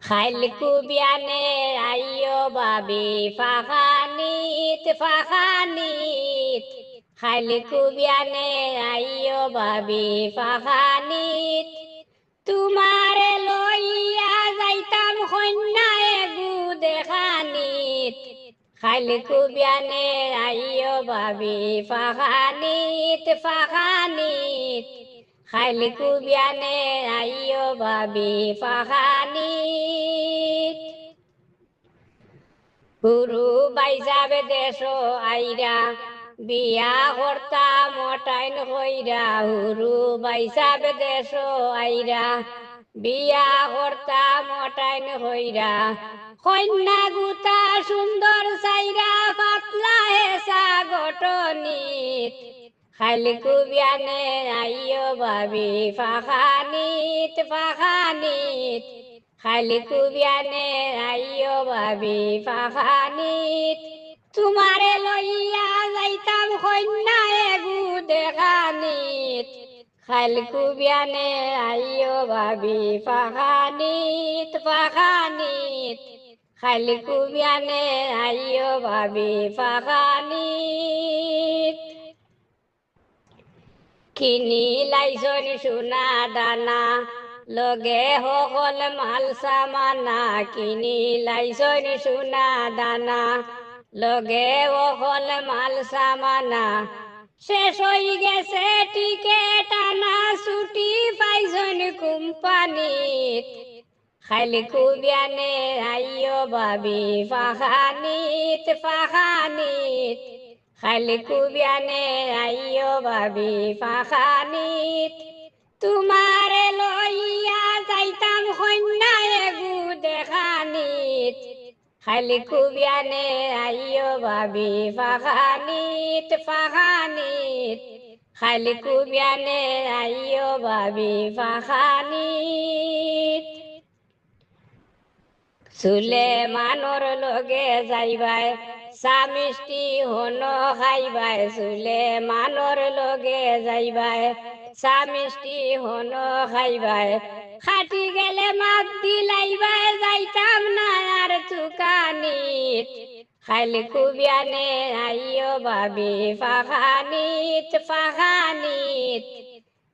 খাইলকু বিয়ানে আইয়ো বাবি ফাখানিত ফাখানিত খাইলকু বিয়ানে আইয়ো বাবি ফাখানিত তোমারে লইয়া যাইতাম কন্যায় গু দেখানিত খাইলকু বিয়ানে আইয়ো বাবি ফাখানিত ফাখানিত খাইলকু বিয়ানে আইয়ো বাবি ফাখানিত গুরু বাইসাবে দেশ আইরা বিয়া কর্তা মটাইন কইরা হুরু বাইসাবে দেশ আইরা বিয়া কর্তা মটাইন কইরা কন্যা গুতা সুন্দর চাইরা পাতলা হেসা গটনিত খাইলকু বিয়ানে আইয়ো বাবি ফাখানিত ফাখানিত খাইলকু বিয়ানে আইয়ো বাবি ফাখানিত তোমারে লইয়া যাইতাম কন্যায় গু দেখানিত খাইলকু বিয়ানে আইয়ো বাবি ফাখানিত ফাখানিত খাইলকু বিয়ানে আইয়ো বাবি ফাখানিত কিনি লাইছন সোনা দানা লগে সকল মাল সামানা কিনি লাইছন সোনা দানা লগে সকল মাল সামানা শেষ হয়ে গেছে টিকেট আনা ছুটি পাইছন কোম্পানিত খাইলকু বিয়ানে আইয়ো বাবি ফাখানিত ফাখানিত খাইলকু বিয়ানে আইয়ো বাবি ফাখানিত তোমারে লইয়া যাইতাম কন্যায় গু দেখানিত খাইলকু বিয়ানে আইয়ো বাবি ফাখানিত ফাখানিত খাইলকু বিয়ানে আইয়ো বাবি ফাখানিত সুলেমানোর লগে যাইবাই চা মিষ্টি হন খাইবাই সুলেমানোর লগে যাইবাই চা মিষ্টি হন খাইবাই খাটি গেলে মাত দিলাইবাই যাইতাম না আর চুকানিত খাইলকু বিয়ানে আইয়ো বাবি ফাখানিত ফাখানিত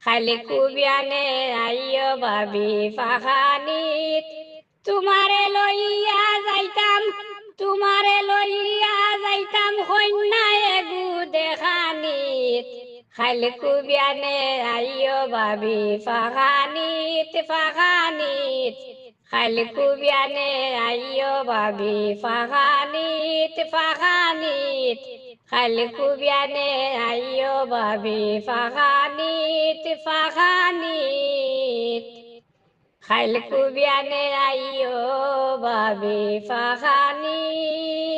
খাইলকু বিয়ানে আইয়ো বাবি ফাখানিত তোমারে লইয়া যাইতাম কন্যায় গু দেখানিত খাইলকু বিয়ানে আইয়ো বাবি ফাখানিত ফাখানিত খাইলকু বিয়ানে আইয়ো বাবি ফাখানিত ফাখানিত খাইলকু বিয়ানে আইয়ো বাবি ফাখানিত ফাখানিত খাইলকু বিয়ানে আইয়ো বাবি ফাখানিত